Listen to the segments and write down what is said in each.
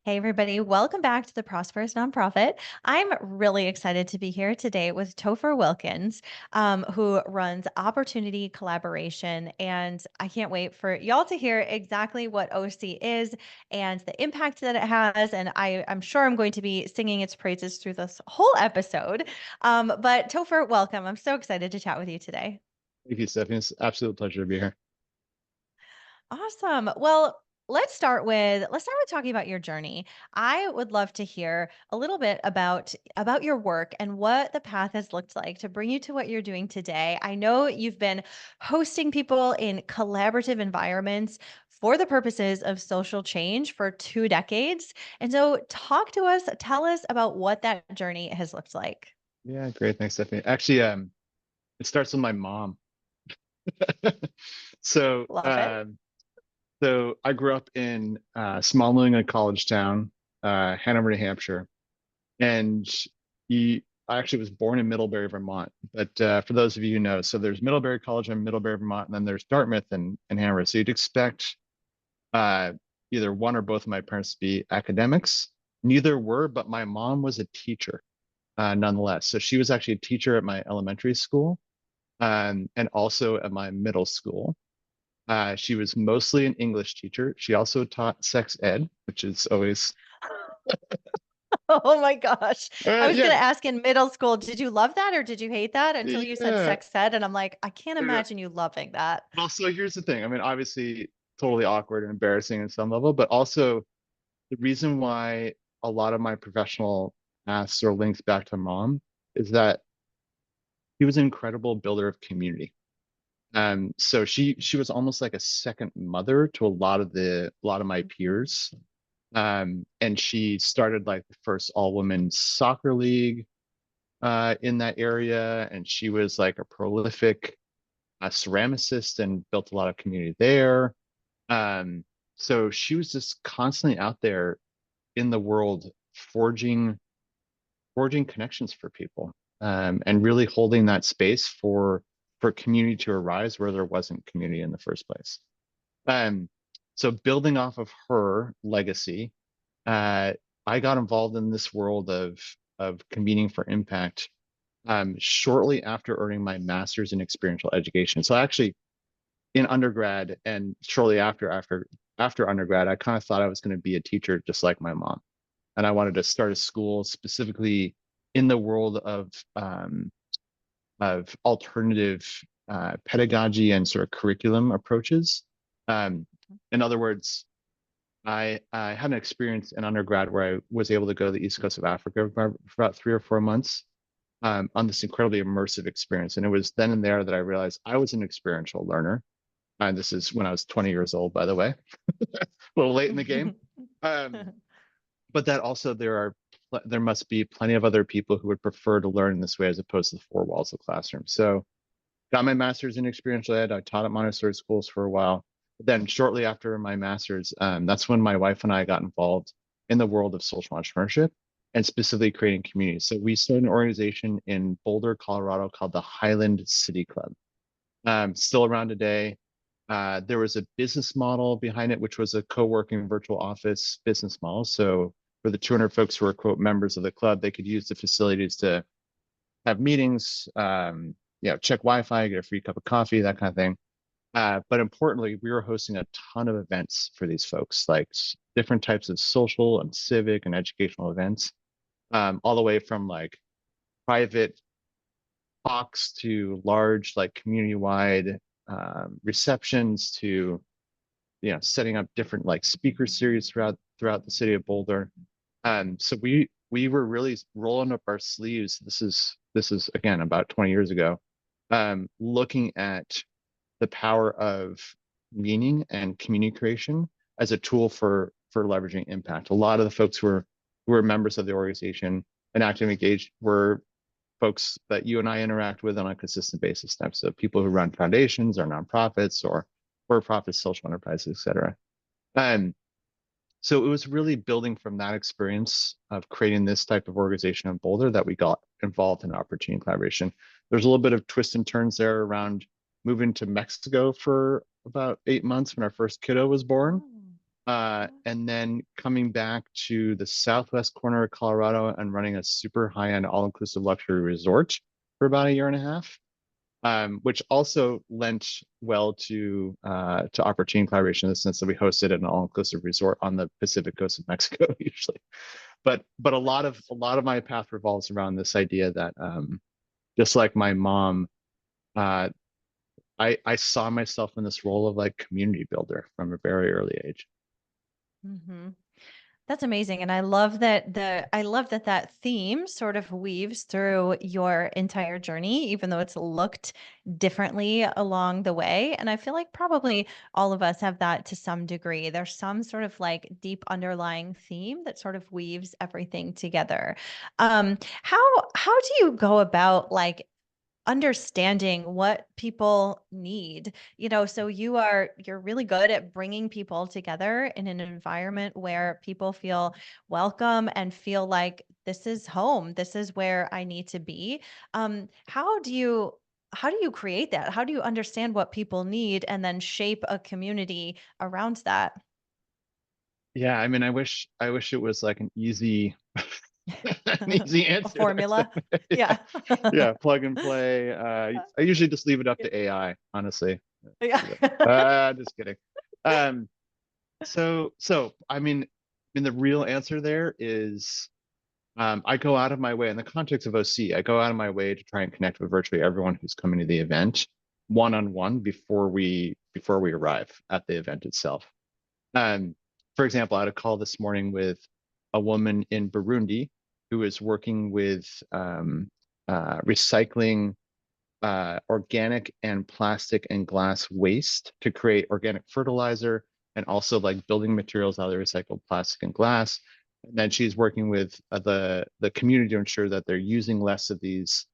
Hey, everybody. Welcome back to the Prosperous Nonprofit. I'm really excited to be here today with Topher Wilkins, who runs Opportunity Collaboration. And I can't wait for y'all to hear exactly what OC is and the impact that it has. And I'm sure I'm going to be singing its praises through this whole episode. But Topher, welcome. I'm so excited to chat with you today. Thank you, Stephanie. It's an absolute pleasure to be here. Awesome. Well, let's start with talking about your journey. I would love to hear a little bit about your work and what the path has looked like to bring you to what you're doing today. I know you've been hosting people in collaborative environments for the purposes of social change for 2 decades. And so tell us about what that journey has looked like. Yeah, great. Thanks, Stephanie. Actually, it starts with my mom. So, Love it. um, so I grew up in small New England college town, Hanover, New Hampshire, and I actually was born in Middlebury, Vermont. But for those of you who know, so there's Middlebury College in Middlebury, Vermont, and then there's Dartmouth and Hanover. So you'd expect uh, either one or both of my parents to be academics. Neither were, but my mom was a teacher nonetheless. So she was actually a teacher at my elementary school and also at my middle school. She was mostly an English teacher. She also taught sex ed, which is always, Oh my gosh. I was yeah, gonna ask in middle school, did you love that or did you hate that? Until you said yeah. sex ed, and I'm like, I can't Yeah. imagine you loving that. Well, so here's the thing. I mean, obviously, totally awkward and embarrassing at some level, but also the reason why a lot of my professional paths are linked back to mom is that he was an incredible builder of community. So she was almost like a second mother to a lot of my peers. And she started like the first all women soccer league in that area, and she was like a prolific ceramicist and built a lot of community there. Um, so she was just constantly out there in the world forging connections for people, and really holding that space for community to arise where there wasn't community in the first place. Um, so building off of her legacy, uh, I got involved in this world of convening for impact shortly after earning my master's in experiential education. So actually, in undergrad and shortly after undergrad, I kind of thought I was going to be a teacher just like my mom, and I wanted to start a school specifically in the world of alternative pedagogy and sort of curriculum approaches. Um, in other words, I had an experience in undergrad where I was able to go to the east coast of Africa for about 3 or 4 months on this incredibly immersive experience. And it was then and there that I realized I was an experiential learner. And this is when I was 20 years old, by the way, a little late in the game. Um, but that also there must be plenty of other people who would prefer to learn in this way as opposed to the four walls of the classroom. So got my master's in experiential ed. I taught at Montessori schools for a while. But then shortly after my master's, that's when my wife and I got involved in the world of social entrepreneurship and specifically creating communities. So we started an organization in Boulder, Colorado called the Highland City Club. Still around today. There was a business model behind it, which was a co-working virtual office business model. So for the 200 folks who were, quote, members of the club, they could use the facilities to have meetings, check Wi-Fi, get a free cup of coffee, that kind of thing. But importantly, we were hosting a ton of events for these folks, like different types of social and civic and educational events, all the way from like private talks to large, like community-wide receptions to setting up different like speaker series throughout the city of Boulder. So we were really rolling up our sleeves. This is again about 20 years ago, looking at the power of meaning and community creation as a tool for leveraging impact. A lot of the folks who were members of the organization and actively engaged were folks that you and I interact with on a consistent basis. Types of people who run foundations or nonprofits or for-profit social enterprises, et cetera. Um, so it was really building from that experience of creating this type of organization in Boulder that we got involved in opportunity collaboration. There's a little bit of twists and turns there around moving to Mexico for about 8 months when our first kiddo was born. and then coming back to the southwest corner of Colorado and running a super high-end all-inclusive luxury resort for about a year and a half, which also lent well to opportunity collaboration in the sense that we hosted an all-inclusive resort on the Pacific coast of Mexico usually. But a lot of my path revolves around this idea that just like my mom, uh, I saw myself in this role of like community builder from a very early age. hmm That's amazing. And I love that that theme sort of weaves through your entire journey, even though it's looked differently along the way. And I feel like probably all of us have that to some degree. There's some sort of like deep underlying theme that sort of weaves everything together. How do you go about like understanding what people need, so you're really good at bringing people together in an environment where people feel welcome and feel like this is home, this is where I need to be. How do you create that? How do you understand what people need and then shape a community around that? Yeah, I mean, I wish it was like an easy an easy A answer there. formula. Yeah, Yeah. yeah, plug and play. I usually just leave it up Yeah. to AI, honestly. Yeah. Just kidding. Um, so I mean, the real answer there is I go out of my way in the context of OC. I go out of my way to try and connect with virtually everyone who's coming to the event one on one before we arrive at the event itself. Um, for example, I had a call this morning with a woman in Burundi who is working with recycling organic and plastic and glass waste to create organic fertilizer and also like building materials out of the recycled plastic and glass. And then she's working with the community to ensure that they're using less of these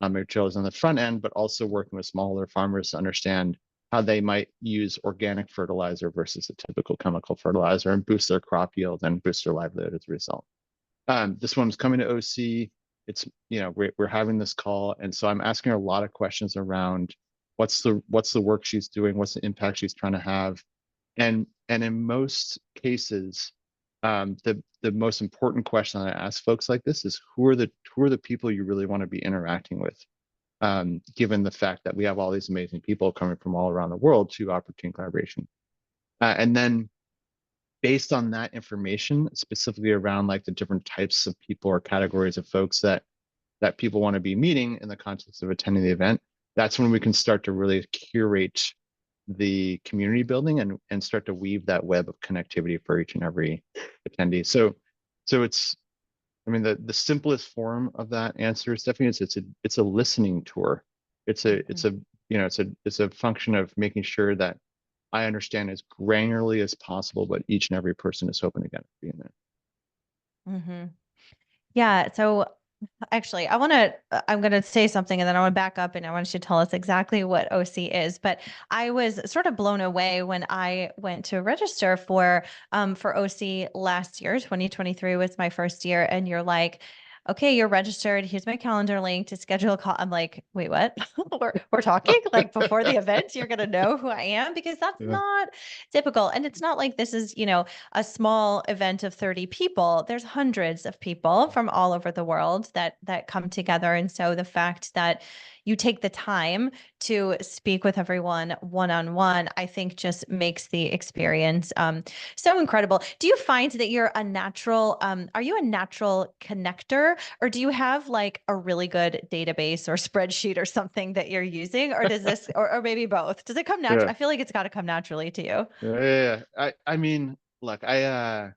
materials on the front end, but also working with smaller farmers to understand how they might use organic fertilizer versus a typical chemical fertilizer and boost their crop yield and boost their livelihood as a result. This one's coming to OC. It's, we're having this call, and so I'm asking her a lot of questions around what's the work she's doing, what's the impact she's trying to have, and in most cases, the most important question I ask folks like this is who are the people you really want to be interacting with, given the fact that we have all these amazing people coming from all around the world to opportune collaboration, and then based on that information, specifically around like the different types of people or categories of folks that people want to be meeting in the context of attending the event, that's when we can start to really curate the community building and start to weave that web of connectivity for each and every attendee. So it's, I mean, the simplest form of that answer is definitely it's a listening tour. It's Mhm. a it's a function of making sure that I understand as granularly as possible what each and every person is hoping to get being there. Mhm. Yeah, so actually, I'm gonna say something and then I want to back up and I want you to tell us exactly what OC is. But I was sort of blown away when I went to register for OC last year. 2023 was my first year, and you're like, okay, you're registered. Here's my calendar link to schedule a call. I'm like, wait, what? We're talking like before the event, you're gonna know who I am because that's Yeah, not typical. And it's not like this is, a small event of 30 people. There's hundreds of people from all over the world that come together. And so the fact that you take the time to speak with everyone one on one, I think just makes the experience so incredible. Do you find that are you a natural connector, or do you have like a really good database or spreadsheet or something that you're using? Or does this, or maybe both? Does it come natural? yeah, I feel like it's got to come naturally to you. yeah, yeah. I mean, look, I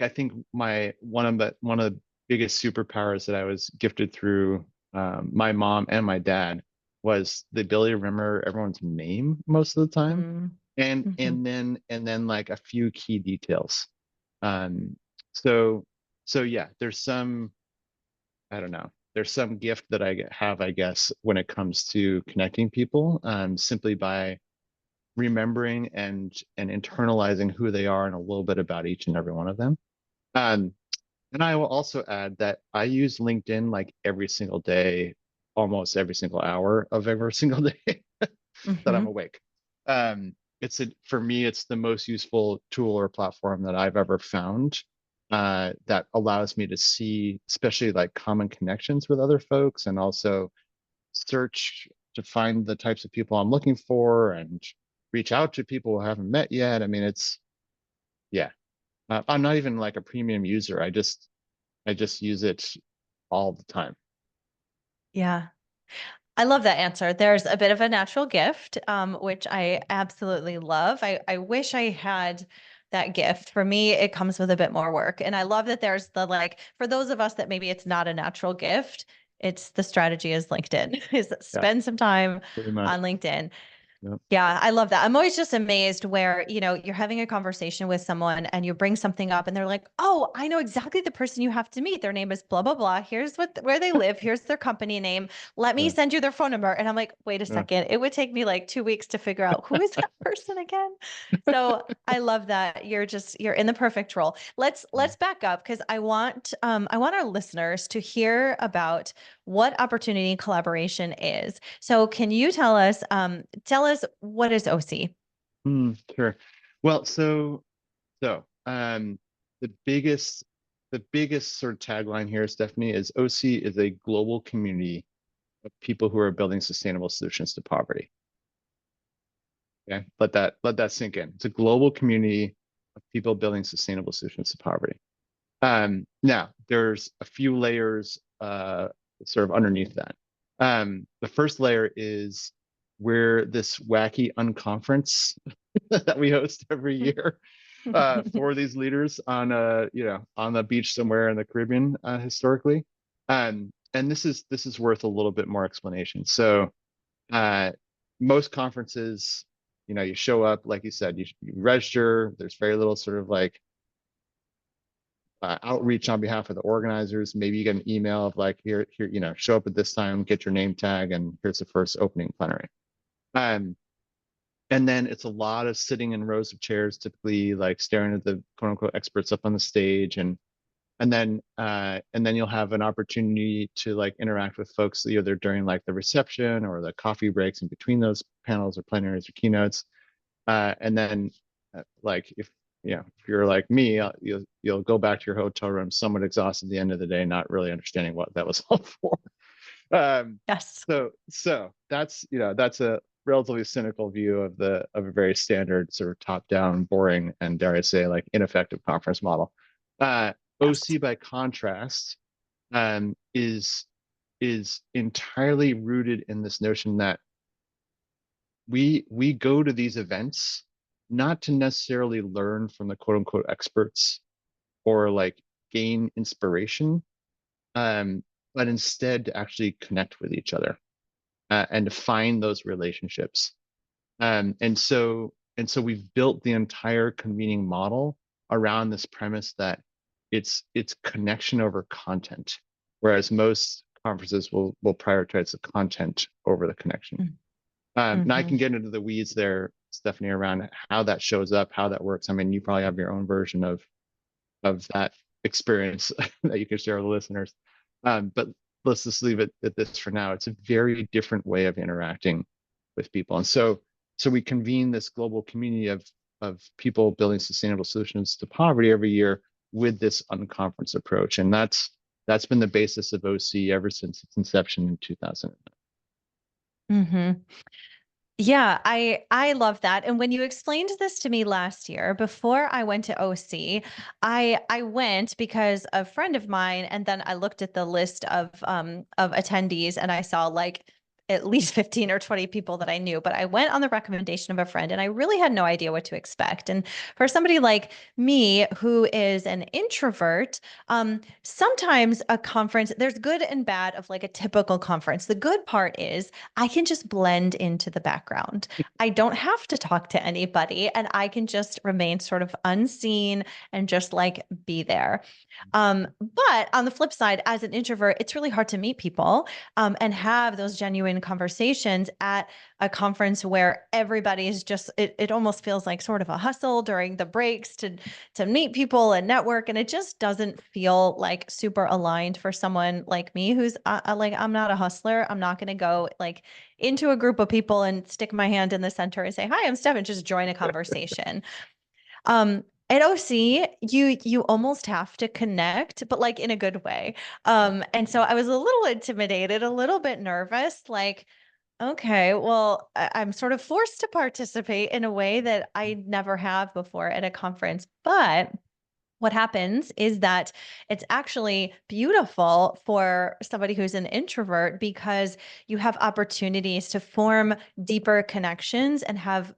think my one of the biggest superpowers that I was gifted through my mom and my dad was the ability to remember everyone's name most of the time, Mm. and Mhm. and then like a few key details. Um, so so yeah, there's some, I don't know. There's some gift that have, I guess, when it comes to connecting people, simply by remembering and internalizing who they are and a little bit about each and every one of them. Um, and I will also add that I use LinkedIn like every single day, almost every single hour of every single day that I'm Mhm. awake. Um, for me, it's the most useful tool or platform that I've ever found, that allows me to see, especially like common connections with other folks, and also search to find the types of people I'm looking for and reach out to people who I haven't met yet. I mean, yeah. I'm not even like a premium user. I just use it all the time. Yeah. I love that answer. There's a bit of a natural gift, which I absolutely love. I wish I had that gift. For me, it comes with a bit more work. And I love that there's the like, for those of us that maybe it's not a natural gift, it's the strategy is LinkedIn, is Yeah, spend some time pretty much. on LinkedIn. Yep. Yeah, I love that. I'm always just amazed where, you're having a conversation with someone and you bring something up and they're like, "Oh, I know exactly the person you have to meet. Their name is blah blah blah. Here's where they live. Here's their company name. Let me Yeah. send you their phone number." And I'm like, "Wait a Yeah. second. It would take me like 2 weeks to figure out who is that person again." So, I love that you're in the perfect role. Let's back up because I want our listeners to hear about what opportunity collaboration is. So, can you tell us what is OC? Sure. Well, so the biggest sort of tagline here, Stephanie, is OC is a global community of people who are building sustainable solutions to poverty. Okay, let that sink in. It's a global community of people building sustainable solutions to poverty. Now there's a few layers sort of underneath that. The first layer is we're this wacky unconference that we host every year for these leaders on on the beach somewhere in the Caribbean, historically. And this is worth a little bit more explanation. So uh, most conferences, you show up, like you said, you register. There's very little sort of like outreach on behalf of the organizers. Maybe you get an email of like, here, show up at this time, get your name tag, and here's the first opening plenary. Um, and then it's a lot of sitting in rows of chairs, typically like staring at the quote unquote experts up on the stage, and then you'll have an opportunity to like interact with folks either during like the reception or the coffee breaks in between those panels or plenaries or keynotes. And then like if you're like me, you'll go back to your hotel room somewhat exhausted at the end of the day, not really understanding what that was all for. Um, Yes. so that's a relatively cynical view of a very standard sort of top down, boring, and dare I say like ineffective conference model. Yes. OC by contrast is entirely rooted in this notion that we go to these events not to necessarily learn from the quote unquote experts or like gain inspiration, um, but instead to actually connect with each other, and to find those relationships. And so we've built the entire convening model around this premise that it's connection over content, whereas most conferences will prioritize the content over the connection. And I Mm-hmm. can get into the weeds there, Stephanie, around how that shows up, how that works. I mean, you probably have your own version of that experience that you can share with the listeners. But let's just leave it at this for now. It's a very different way of interacting with people. And so we convene this global community of people building sustainable solutions to poverty every year with this unconference approach. And that's been the basis of OC ever since its inception in 2009. Mm-hmm. Yeah, I love that. And when you explained this to me last year, before I went to OC, I went because a friend of mine, and then I looked at the list of attendees and I saw like at least 15 or 20 people that I knew, but I went on the recommendation of a friend and I really had no idea what to expect. And for somebody like me who is an introvert, sometimes a conference, there's good and bad of like a typical conference. The good part is I can just blend into the background. I don't have to talk to anybody and I can just remain sort of unseen and just like be there. But on the flip side, as an introvert, it's really hard to meet people and have those genuine genuine conversations at a conference where everybody is just it almost feels like sort of a hustle during the breaks to meet people and network, and it just doesn't feel like super aligned for someone like me who's like, I'm not a hustler. I'm not going to go like into a group of people and stick my hand in the center and say, "Hi, I'm Steph," and just join a conversation. At OC, you almost have to connect, but like in a good way. And so I was a little intimidated, a little bit nervous, like, okay, well, I'm sort of forced to participate in a way that I never have before at a conference. But what happens is that it's actually beautiful for somebody who's an introvert because you have opportunities to form deeper connections and have,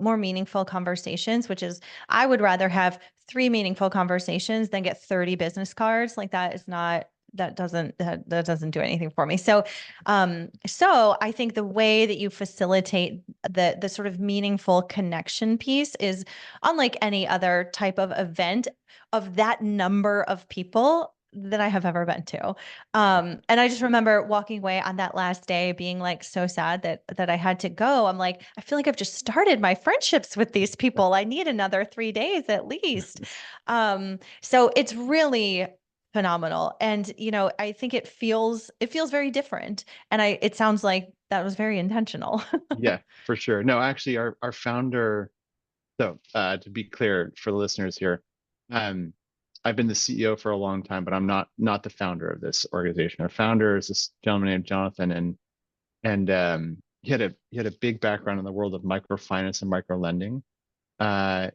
more meaningful conversations, which is, I would rather have three meaningful conversations than get 30 business cards. Like that is not, that doesn't do anything for me. So I think the way that you facilitate the sort of meaningful connection piece is unlike any other type of event of that number of people that I have ever been to. And I just remember walking away on that last day being like so sad that I had to go. I'm like, I feel like I've just started my friendships with these people. I need another 3 days at least. So it's really phenomenal. And I think it feels very different. And it sounds like that was very intentional. Yeah, for sure. No, actually, our founder. So, to be clear for the listeners here, um, I've been the CEO for a long time, but I'm not the founder of this organization. Our founder is this gentleman named Jonathan, and he had a big background in the world of microfinance and micro lending, uh,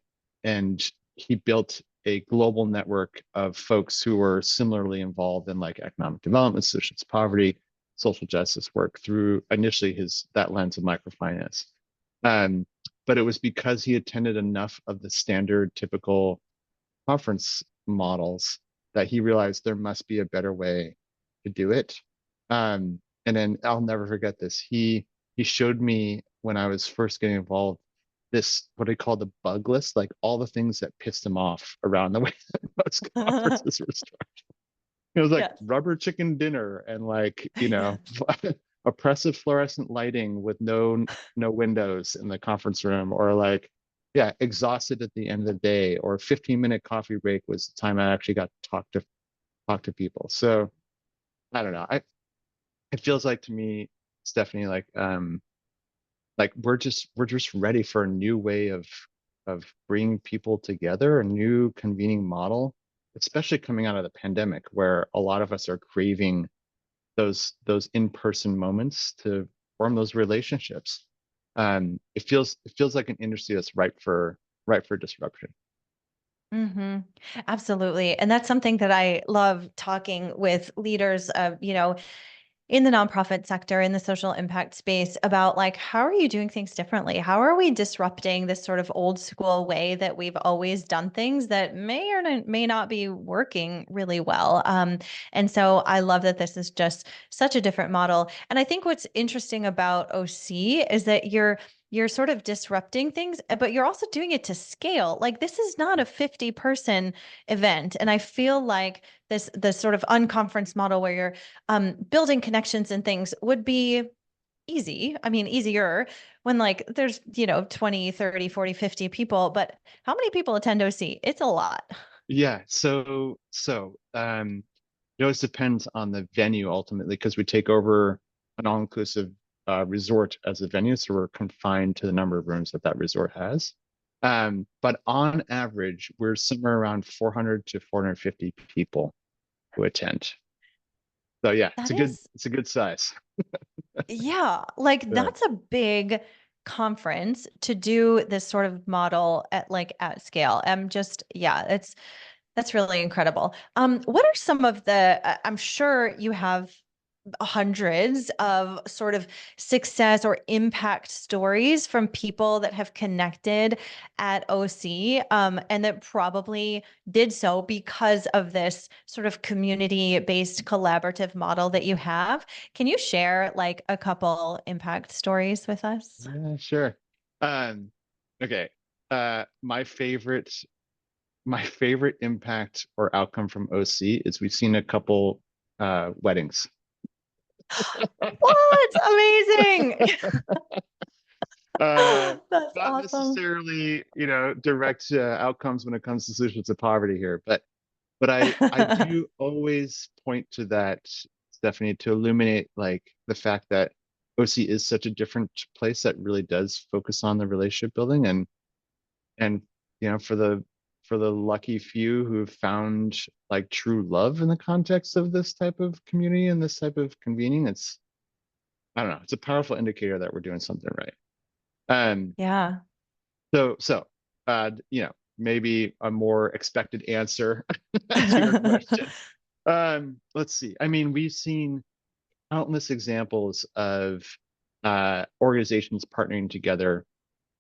and he built a global network of folks who were similarly involved in like economic development, social poverty, social justice work through initially his that lens of microfinance. Um, but it was because he attended enough of the standard typical conference models that he realized there must be a better way to do it. And then I'll never forget this. He showed me when I was first getting involved this what he called the bug list, like all the things that pissed him off around the way that most conferences were structured. It was like Yes. rubber chicken dinner and like, Yes. oppressive fluorescent lighting with no windows in the conference room, or like, yeah, exhausted at the end of the day, or 15-minute coffee break was the time I actually got to talk to people. So I don't know. It feels like to me, Stephanie, like we're just ready for a new way of bringing people together, a new convening model, especially coming out of the pandemic, where a lot of us are craving those in-person moments to form those relationships. It feels like an industry that's ripe for disruption. Hmm. Absolutely. And that's something that I love talking with leaders of, in the nonprofit sector, in the social impact space about like, how are you doing things differently? How are we disrupting this sort of old school way that we've always done things that may not be working really well? And so I love that this is just such a different model. And I think what's interesting about OC is that you're sort of disrupting things, but you're also doing it to scale. Like this is not a 50-person event. And I feel like the sort of unconference model where you're building connections and things would be easy. I mean, easier when like there's, 20, 30, 40, 50 people, but how many people attend OC? It's a lot. Yeah. It always depends on the venue ultimately, because we take over an all-inclusive resort as a venue, so we're confined to the number of rooms that that resort has. But on average, we're somewhere around 400 to 450 people who attend. So yeah, That is, it's a good size. yeah, like Yeah. that's a big conference to do this sort of model at scale. I'm just, yeah, that's really incredible. What are some of I'm sure you have hundreds of sort of success or impact stories from people that have connected at OC, and that probably did so because of this sort of community-based collaborative model that you have. Can you share like a couple impact stories with us? Yeah, sure. Um, okay. My favorite impact or outcome from OC is we've seen a couple weddings. What? Amazing. uh, That's Not awesome. necessarily, direct outcomes when it comes to solutions to poverty here, but I do always point to that, Stephanie, to illuminate like the fact that OC is such a different place that really does focus on the relationship building, and for the lucky few who've found like true love in the context of this type of community and this type of convening, it's, I don't know, it's a powerful indicator that we're doing something right. Um, Yeah. maybe a more expected answer to your question. Let's see. I mean, we've seen countless examples of organizations partnering together,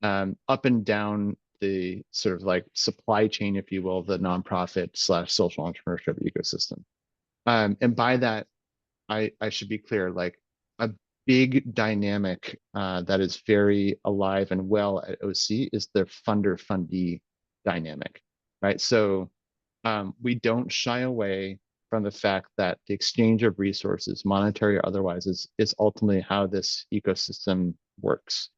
up and down the sort of like supply chain, if you will, the nonprofit slash social entrepreneurship ecosystem. And by that, I should be clear, like a big dynamic that is very alive and well at OC is the funder fundee dynamic, right? So we don't shy away from the fact that the exchange of resources, monetary or otherwise, is ultimately how this ecosystem works.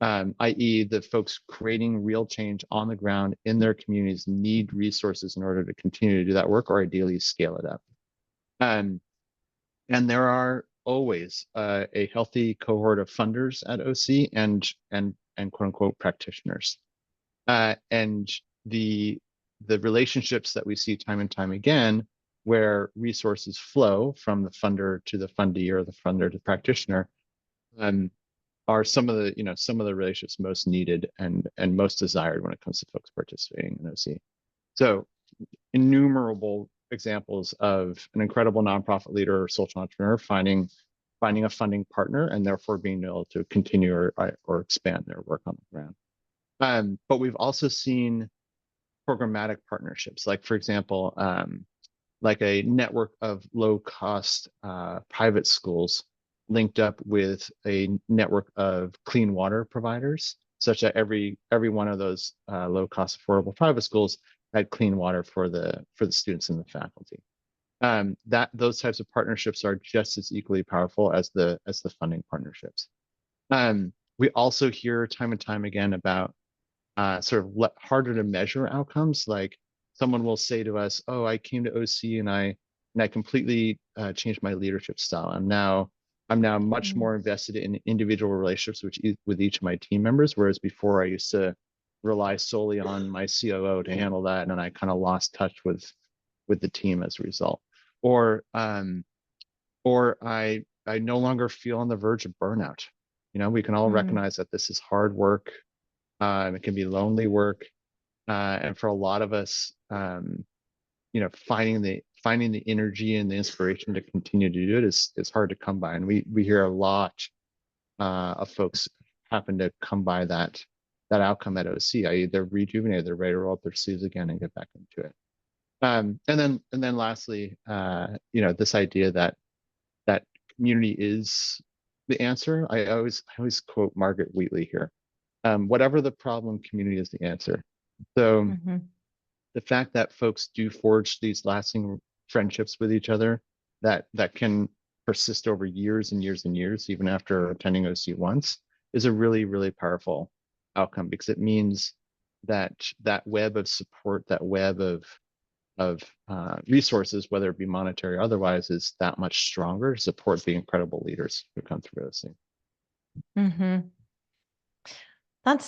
I.e., the folks creating real change on the ground in their communities need resources in order to continue to do that work or ideally scale it up. Um, and there are always a healthy cohort of funders at OC and quote unquote practitioners. And the relationships that we see time and time again, where resources flow from the funder to the fundee or the funder to the practitioner, um, are some of the relationships most needed and most desired when it comes to folks participating in OC. So innumerable examples of an incredible nonprofit leader or social entrepreneur finding a funding partner and therefore being able to continue or expand their work on the ground. But we've also seen programmatic partnerships, like for example, like a network of low cost private schools linked up with a network of clean water providers, such that every one of those low cost affordable private schools had clean water for the students and the faculty. That those types of partnerships are just as equally powerful as the funding partnerships. We also hear time and time again about sort of harder to measure outcomes. Like someone will say to us, "Oh, I came to OC and I completely changed my leadership style. I'm now much Mm, more invested in individual relationships with each of my team members, whereas before I used to rely solely on my COO to handle that, and I kind of lost touch with the team as a result. Or I no longer feel on the verge of burnout. We can all mm, recognize that this is hard work. It can be lonely work, and for a lot of us, finding the energy and the inspiration to continue to do it is hard to come by. And we hear a lot of folks happen to come by that outcome at OC, i.e., they're rejuvenated, they're ready to roll up their sleeves again and get back into it. And then lastly, this idea that community is the answer. I always quote Margaret Wheatley here. Whatever the problem, community is the answer. So mhm, the fact that folks do forge these lasting friendships with each other that can persist over years and years and years, even after attending OC once, is a really, really powerful outcome, because it means that web of support, that web of resources, whether it be monetary or otherwise, is that much stronger to support the incredible leaders who come through OC. mhm.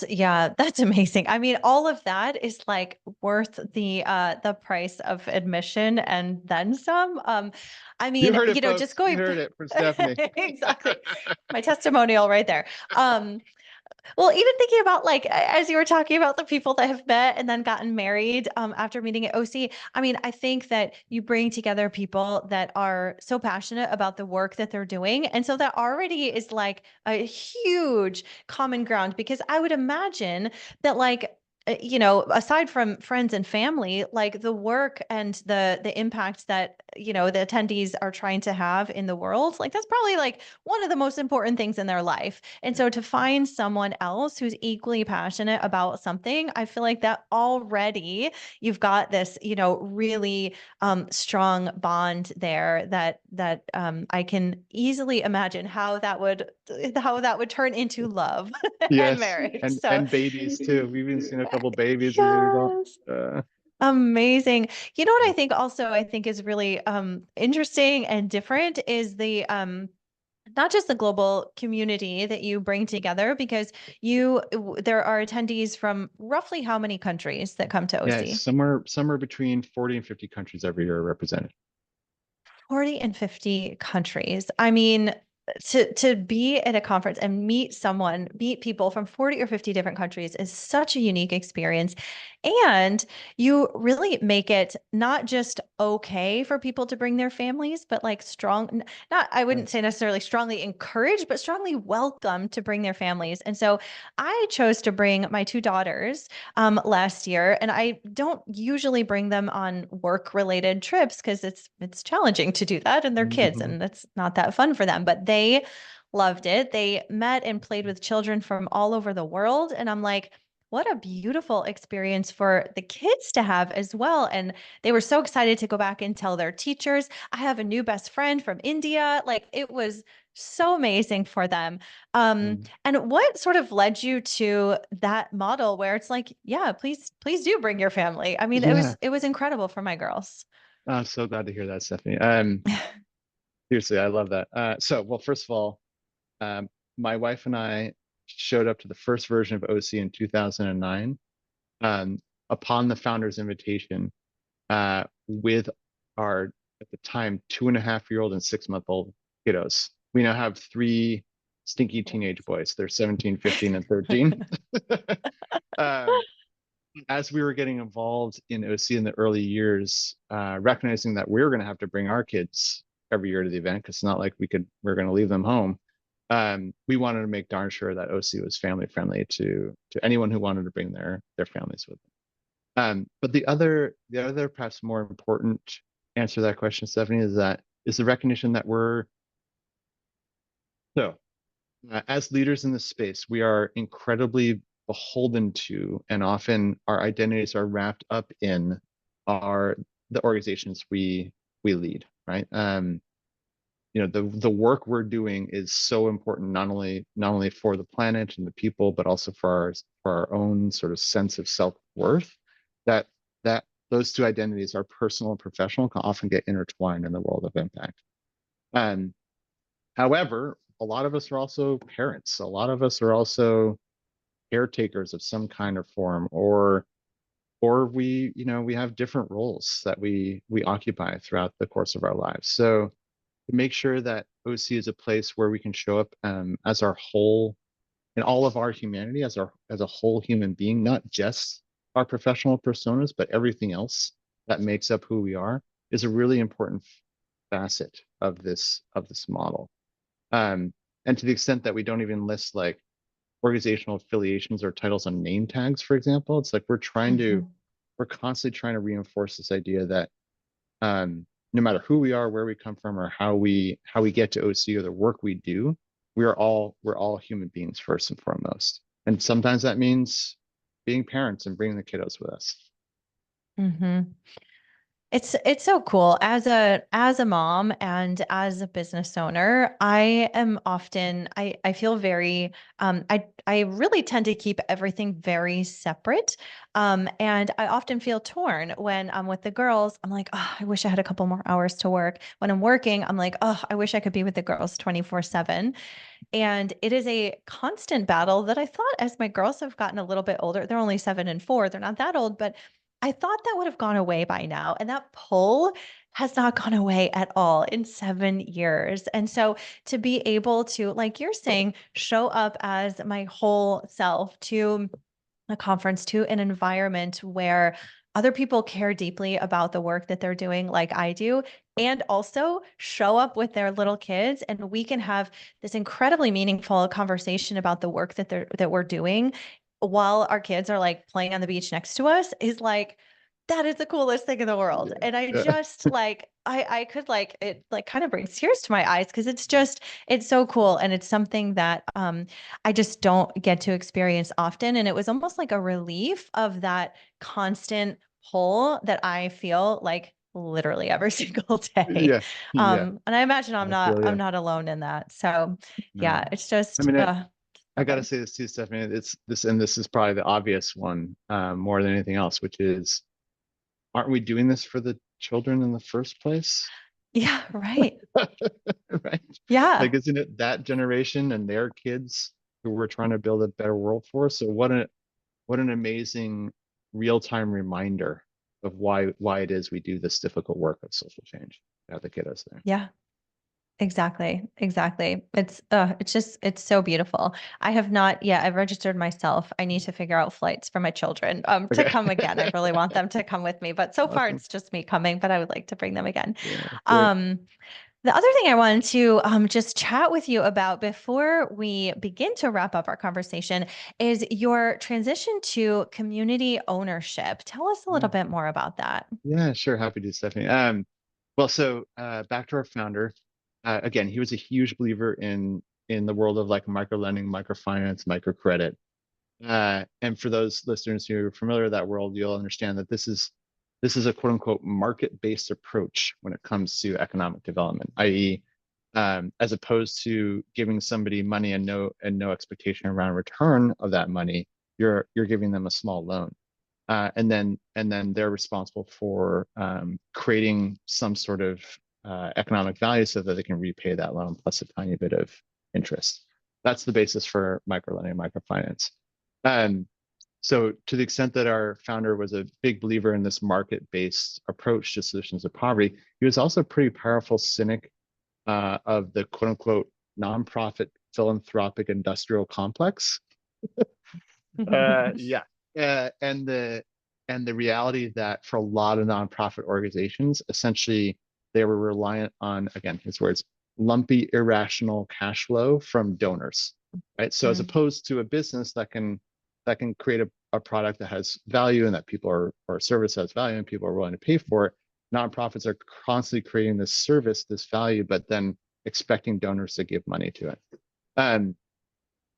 Yeah, that's amazing. I mean, all of that is like worth the price of admission and then some. I You mean, heard it, just folks. You going heard it from Stephanie. exactly my testimonial right there. Well, even thinking about like as you were talking about the people that have met and then gotten married after meeting at OC, I mean, I think that you bring together people that are so passionate about the work that they're doing. And so that already is like a huge common ground because I would imagine that like aside from friends and family, like the work and the impact that, the attendees are trying to have in the world, like that's probably like one of the most important things in their life. And so to find someone else who's equally passionate about something, I feel like that already you've got this, really strong bond there that I can easily imagine how that would turn into love and Yes, marriage. and So and babies too. We've even seen a couple babies as a result. yes. Uh, Amazing. You know what I think is really interesting and different is the not just the global community that you bring together, because there are attendees from roughly how many countries that come to yeah, OC? somewhere between 40 and 50 countries every year are represented. 40 and 50 countries. I mean, to be at a conference and meet people from 40 or 50 different countries is such a unique experience. And you really make it not just okay for people to bring their families, but like not, I wouldn't say necessarily strongly encouraged, but strongly welcome to bring their families. And so I chose to bring my two daughters last year, and I don't usually bring them on work related trips because it's challenging to do that, and they're kids, Mhm. and that's not that fun for them. But they loved it. They met and played with children from all over the world, and I'm like, what a beautiful experience for the kids to have as well. And they were so excited to go back and tell their teachers. I have a new best friend from India. Like it was so amazing for them. Mm. And what sort of led you to that model where it's like, yeah, please do bring your family. I mean, it Yeah, was it was incredible for my girls. I'm so glad to hear that, Stephanie. Seriously, I love that. Well, first of all, um, my wife and I showed up to the first version of OC in 2009, um, upon the founder's invitation, with our, at the time, 2.5-year-old and 6-month-old kiddos. We now have three stinky teenage boys. They're 17, 15, and 13. Um, as we were getting involved in OC in the early years, recognizing that we were going to have to bring our kids every year to the event because it's not like we're going to leave them home. We wanted to make darn sure that OC was family friendly to anyone who wanted to bring their families with them. But the other perhaps more important answer to that question, Stephanie, is the recognition that we're so as leaders in this space, we are incredibly beholden to, and often our identities are wrapped up in our the organizations we lead, right? The work we're doing is so important, not only for the planet and the people, but also for our own sort of sense of self-worth, that that those two identities, our personal and professional, can often get intertwined in the world of impact. Um, However, a lot of us are also parents. A lot of us are also caretakers of some kind of form, or we have different roles that we occupy throughout the course of our lives. So to make sure that OC is a place where we can show up, as our whole, in all of our humanity, as a whole human being, not just our professional personas, but everything else that makes up who we are, is a really important facet of this model. Um, and to the extent that we don't even list like organizational affiliations or titles on name tags, for example, it's like Mhm. we're constantly trying to reinforce this idea that, no matter who we are, where we come from, or how we get to OC or the work we do, we're all human beings first and foremost. And sometimes that means being parents and bringing the kiddos with us. Mhm. It's so cool. As a mom and as a business owner, I feel very I really tend to keep everything very separate. And I often feel torn when I'm with the girls. I'm like, oh, I wish I had a couple more hours to work. When I'm working, I'm like, oh, I wish I could be with the girls 24/7. And it is a constant battle that I thought as my girls have gotten a little bit older, they're only 7 and 4, they're not that old, but I thought that would have gone away by now. And that pull has not gone away at all in 7 years. And so to be able to, like you're saying, show up as my whole self to a conference, to an environment where other people care deeply about the work that they're doing, like I do, and also show up with their little kids, and we can have this incredibly meaningful conversation about the work that we're doing. while our kids are like playing on the beach next to us is like that is the coolest thing in the world. Yeah. And I Yeah. just like I could like it like kind of brings tears to my eyes because it's just it's so cool and it's something that I just don't get to experience often. And it was almost like a relief of that constant pull that I feel like literally every single day. Yeah. Yeah. And I imagine I feel I'm you. not alone in that. So yeah, No. it's I just mean, I gotta something. say this too, Stephanie. It's this, and this is probably the obvious one, more than anything else, which is, aren't we doing this for the children in the first place? Yeah, right. Right? Like, Yeah. isn't it that generation and their kids who we're trying to build a better world for? So what an amazing real-time reminder of why it is we do this difficult work of social change to have the kiddos there. Yeah. Exactly. Exactly. It's just it's so beautiful. I have not yet I've registered myself. I need to figure out flights for my children to Okay. come again. I really want them to come with me, but so far Awesome. it's just me coming, but I would like to bring them again. Yeah, great. Um the other thing I wanted to just chat with you about before we begin to wrap up our conversation is your transition to community ownership. Tell us a little Yeah. bit more about that. Yeah, sure. Happy to, Stephanie. Well, so back to our founder. Again, he was a huge believer in the world of like micro lending, microfinance, microcredit. And for those listeners who are familiar with that world, you'll understand that this is a quote unquote market-based approach when it comes to economic development, i.e., as opposed to giving somebody money and no expectation around return of that money, you're giving them a small loan. And then they're responsible for creating some sort of economic value so that they can repay that loan plus a tiny bit of interest. That's the basis for microlending and microfinance. Um, so to the extent that our founder was a big believer in this market-based approach to solutions of poverty, he was also a pretty powerful cynic of the quote unquote nonprofit philanthropic industrial complex. Yeah, and the reality that for a lot of nonprofit organizations, essentially they were reliant on, again, his words, lumpy, irrational cash flow from donors, right? So as Mm, opposed to a business that can create a product that has value and that people are, or a service has value and people are willing to pay for it, nonprofits are constantly creating this service, this value, but then expecting donors to give money to it. Um,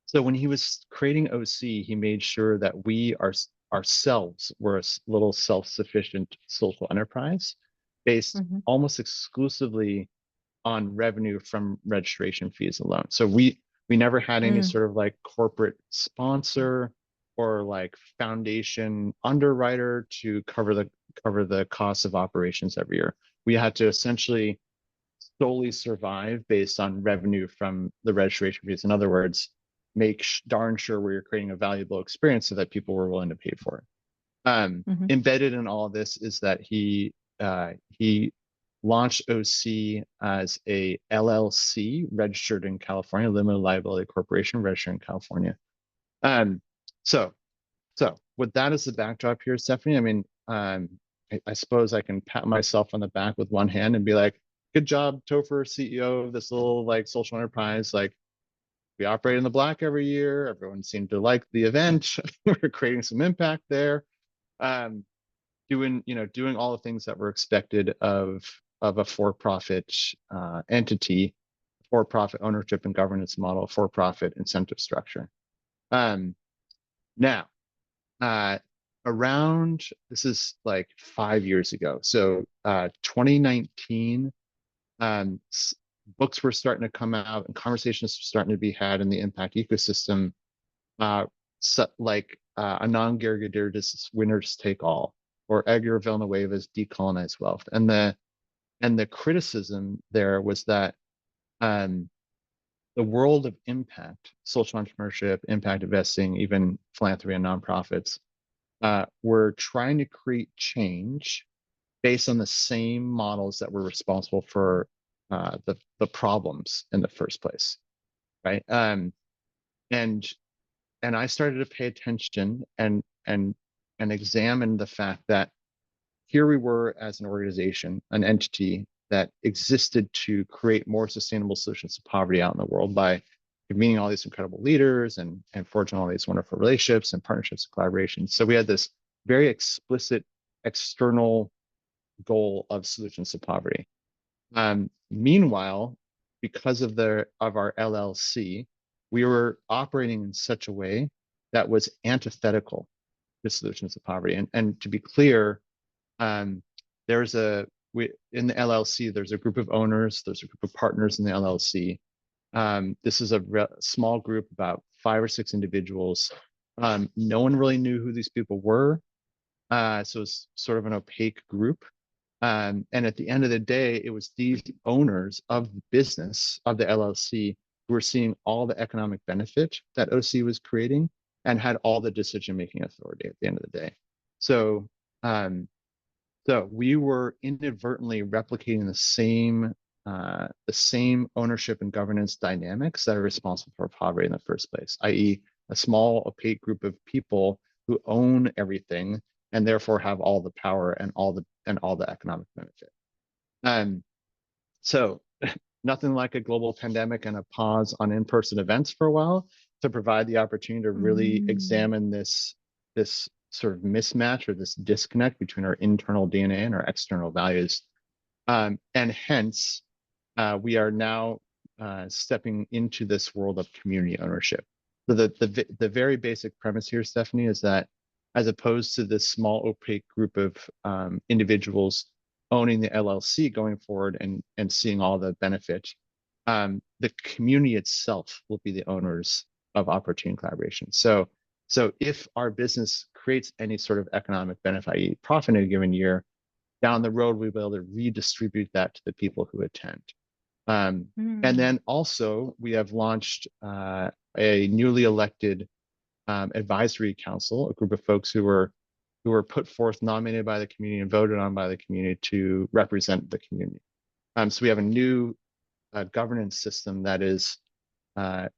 so when he was creating OC, he made sure that we ourselves were a little self-sufficient social enterprise based mhm, almost exclusively on revenue from registration fees alone. So we never had any mm, sort of like corporate sponsor or like foundation underwriter to cover the costs of operations every year. We had to essentially solely survive based on revenue from the registration fees. In other words, make darn sure we were creating a valuable experience so that people were willing to pay for it. mhm, Embedded in all of this is that he launched OC as a LLC registered in California, limited liability corporation registered in California. Um, so with that as the backdrop here, Stephanie, I mean, I suppose I can pat myself on the back with one hand and be like, good job, Topher, CEO of this little like social enterprise. Like we operate in the black every year. Everyone seemed to like the event. We're creating some impact there. Um, doing all the things that were expected of a for-profit entity, for-profit ownership and governance model, for-profit incentive structure. Um, Now, uh, around this is like 5 years ago, so 2019, um, books were starting to come out and conversations were starting to be had in the impact ecosystem, like Anand Giridharadas' Winners Take All, or Edgar Villanueva's Decolonize Wealth. And the criticism there was that um, the world of impact, social entrepreneurship, impact investing, even philanthropy and nonprofits, were trying to create change based on the same models that were responsible for the problems in the first place, right? And and I started to pay attention and examine the fact that here we were as an organization, an entity that existed to create more sustainable solutions to poverty out in the world by meeting all these incredible leaders and forging all these wonderful relationships and partnerships and collaborations. So we had this very explicit external goal of solutions to poverty. Meanwhile, because of our LLC, we were operating in such a way that was antithetical to solutions to poverty. And to be clear, there's in the LLC, there's a group of owners, there's a group of partners in the LLC. This is a small group, about 5 or 6 individuals. No one really knew who these people were. So it's sort of an opaque group. And at the end of the day, it was these owners of the business, of the LLC, who were seeing all the economic benefit that OC was creating and had all the decision-making authority at the end of the day. So, so we were inadvertently replicating the same ownership and governance dynamics that are responsible for poverty in the first place, i.e., a small opaque group of people who own everything and therefore have all the power and all the economic benefit. So nothing like a global pandemic and a pause on in-person events for a while to provide the opportunity to really examine this sort of mismatch or this disconnect between our internal DNA and our external values. And hence, we are now stepping into this world of community ownership. So the very basic premise here, Stephanie, is that as opposed to this small opaque group of individuals owning the LLC going forward and seeing all the benefit, the community itself will be the owners of opportunity collaboration. So if our business creates any sort of economic benefit, i.e. profit in a given year, down the road, we'll be able to redistribute that to the people who attend. And then also we have launched a newly elected advisory council, a group of folks who were put forth, nominated by the community and voted on by the community to represent the community. So we have a new governance system that is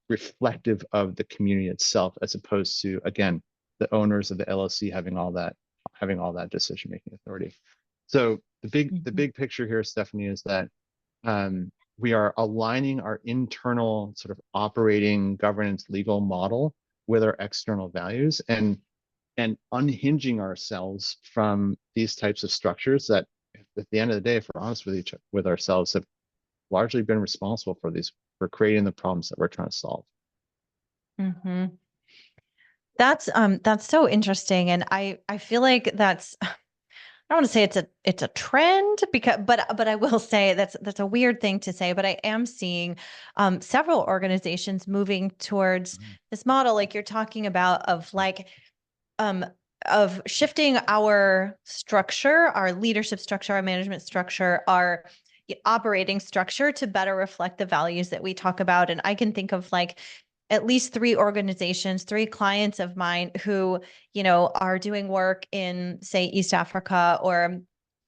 reflective of the community itself, as opposed to, again, the owners of the LLC having all that decision-making authority. So the big picture here, Stephanie, is that we are aligning our internal sort of operating governance legal model with our external values and unhinging ourselves from these types of structures that, at the end of the day, if we're honest with ourselves, have largely been responsible for creating the problems that we're trying to solve. Mm-hmm. That's so interesting, and I feel like that's. I don't want to say it's a trend but I will say that's a weird thing to say, but I am seeing several organizations moving towards this model like you're talking about um of shifting our structure, our leadership structure, our management structure, our operating structure to better reflect the values that we talk about. And I can think of like at least 3 organizations, 3 clients of mine who, are doing work in, say, East Africa or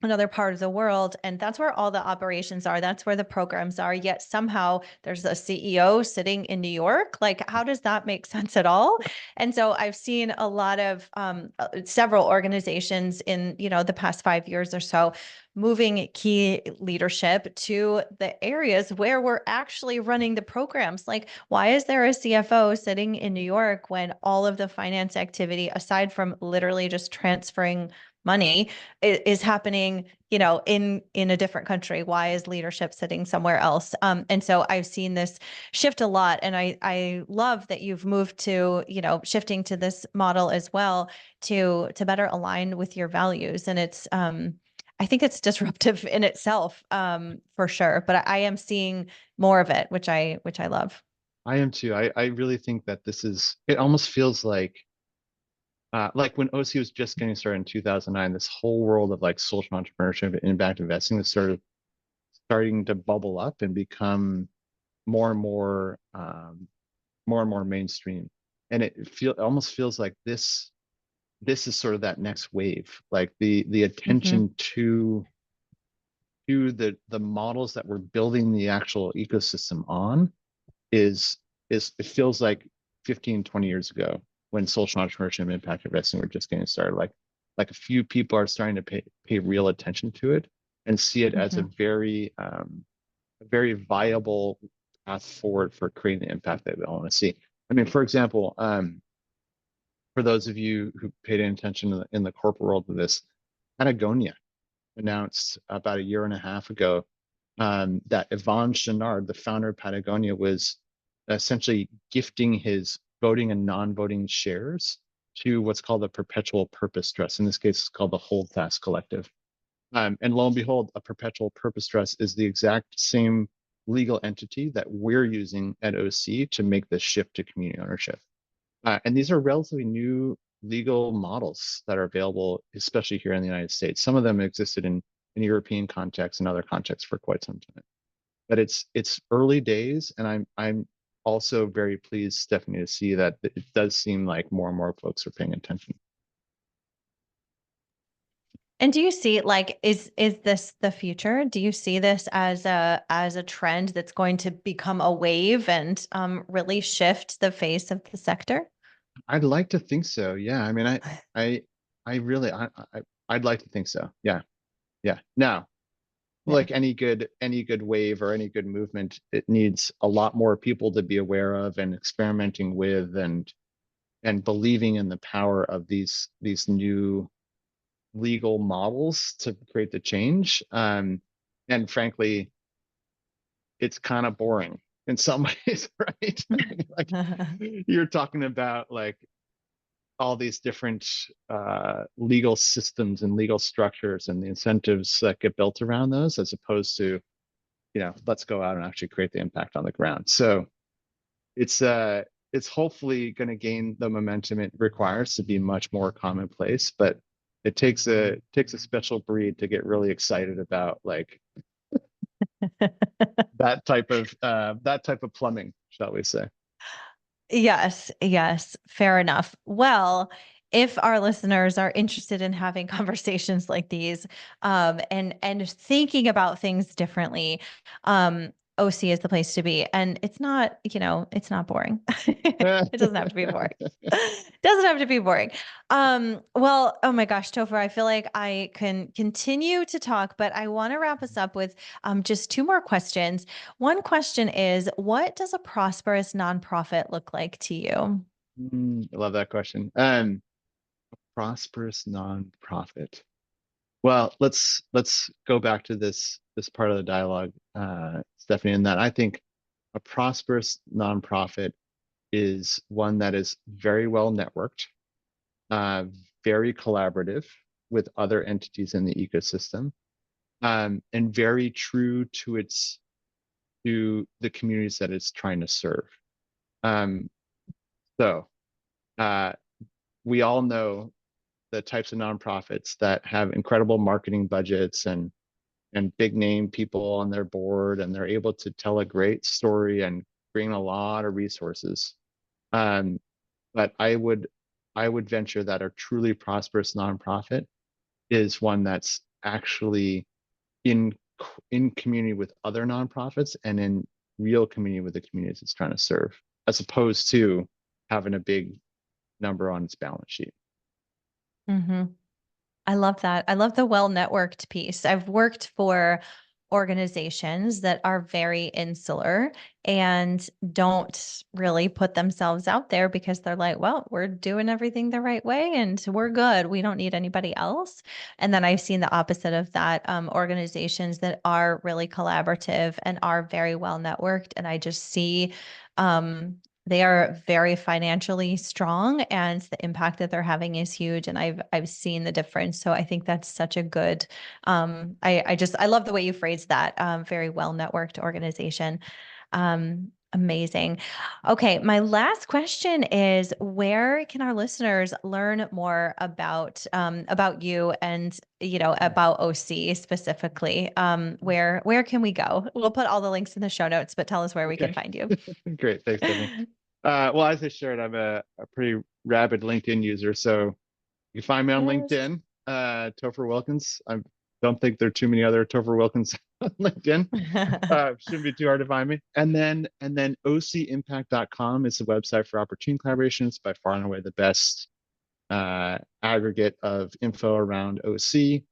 another part of the world. And that's where all the operations are. That's where the programs are. Yet somehow there's a CEO sitting in New York. Like, how does that make sense at all? And so I've seen a lot of several organizations in, the past 5 years or so moving key leadership to the areas where we're actually running the programs. Like, why is there a CFO sitting in New York when all of the finance activity, aside from literally just transferring money, is happening, in a different country? Why is leadership sitting somewhere else? And so I've seen this shift a lot, and I love that you've moved to, shifting to this model as well to better align with your values. And it's I think it's disruptive in itself, for sure. But I am seeing more of it, which I love. I am too. I really think that it almost feels like when OC was just getting started in 2009, this whole world of like social entrepreneurship and impact investing was sort of starting to bubble up and become more and more mainstream. And it almost feels like this is sort of that next wave, like the attention to the models that we're building the actual ecosystem on is it feels like 15, 20 years ago when social entrepreneurship and impact investing were just getting started. Like a few people are starting to pay real attention to it and see it as a very viable path forward for creating the impact that we all want to see. I mean, for example, for those of you who paid attention in the corporate world of this, Patagonia announced about a year and a half ago that Yvon Chouinard, the founder of Patagonia, was essentially gifting his voting and non-voting shares to what's called a perpetual purpose trust. In this case, it's called the Holdfast Collective. And lo and behold, a perpetual purpose trust is the exact same legal entity that we're using at OC to make this shift to community ownership. And these are relatively new legal models that are available, especially here in the United States. Some of them existed in European contexts and other contexts for quite some time. But it's early days, and I'm also very pleased, Stephanie, to see that it does seem like more and more folks are paying attention. And do you see like is this the future? Do you see this as a trend that's going to become a wave and really shift the face of the sector? I'd like to think so. Yeah. I mean, I, I really, I'd like to think so. Yeah. Yeah. Now, Yeah. like any good wave or any good movement, it needs a lot more people to be aware of and experimenting with and believing in the power of these new legal models to create the change. And frankly, it's kind of boring in some ways, right? Like you're talking about like all these different legal systems and legal structures and the incentives that get built around those, as opposed to, let's go out and actually create the impact on the ground. So it's hopefully going to gain the momentum it requires to be much more commonplace, but it takes a special breed to get really excited about like that type of plumbing, shall we say. Yes, yes, fair enough. Well, if our listeners are interested in having conversations like these, and thinking about things differently, OC is the place to be. And it's not, it's not boring. It doesn't have to be boring. Doesn't have to be boring. Well, oh my gosh, Topher, I feel like I can continue to talk, but I want to wrap us up with just two more questions. One question is, what does a prosperous nonprofit look like to you? I love that question. Prosperous nonprofit. Well, let's go back to this part of the dialogue, Stephanie, in that I think a prosperous nonprofit is one that is very well networked, uh, very collaborative with other entities in the ecosystem, and very true to the communities that it's trying to serve. Um, so uh, we all know the types of nonprofits that have incredible marketing budgets and big name people on their board, and they're able to tell a great story and bring a lot of resources. Um, but I would venture that a truly prosperous nonprofit is one that's actually in in community with other nonprofits and in real community with the communities it's trying to serve, as opposed to having a big number on its balance sheet. Hmm. I love that. I love the well networked piece. I've worked for organizations that are very insular and don't really put themselves out there because they're like, well, we're doing everything the right way and we're good. We don't need anybody else. And then I've seen the opposite of that, organizations that are really collaborative and are very well networked. And I just see, they are very financially strong and the impact that they're having is huge. And I've seen the difference. So I think that's such a good, I love the way you phrased that. Very well networked organization. Amazing. Okay, my last question is, where can our listeners learn more about you and about OC specifically? Where can we go? We'll put all the links in the show notes, but tell us where we can Okay. find you. Great. Thanks, Stephanie. Well, as I shared, I'm a pretty rabid LinkedIn user. So you can find me on Yes. LinkedIn, Topher Wilkins. I don't think there are too many other Topher Wilkins on LinkedIn. Shouldn't be too hard to find me. And then ocimpact.com is the website for opportunity collaborations, by far and away the best aggregate of info around OC.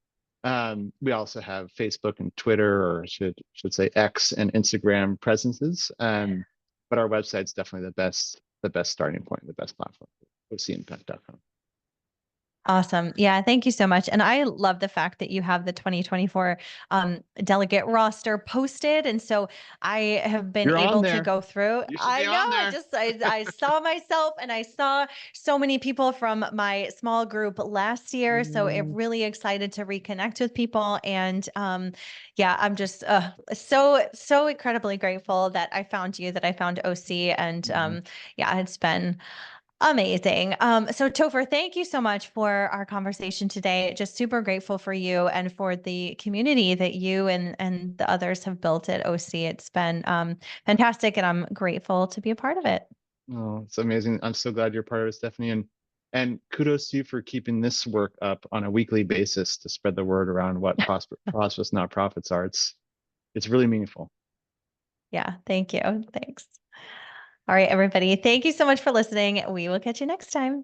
We also have Facebook and Twitter, or should say X and Instagram presences. But our website's definitely the best starting point, the best platform. OCimpact.com. Awesome. Yeah, thank you so much. And I love the fact that you have the 2024 delegate roster posted. And so I have been You're on able to there. go through. You should I be know, on there. I saw myself and I saw so many people from my small group last year. So I'm Mhm. really excited to reconnect with people. And yeah, I'm just so incredibly grateful that I found you, that I found OC. And yeah, it's been amazing. So Topher, thank you so much for our conversation today. Just super grateful for you and for the community that you and the others have built at OC. It's been fantastic, and I'm grateful to be a part of it. Oh, it's amazing. I'm so glad you're part of it, Stephanie. And kudos to you for keeping this work up on a weekly basis to spread the word around what prosperous nonprofits are. It's really meaningful. Yeah, thank you. Thanks. All right, everybody. Thank you so much for listening. We will catch you next time.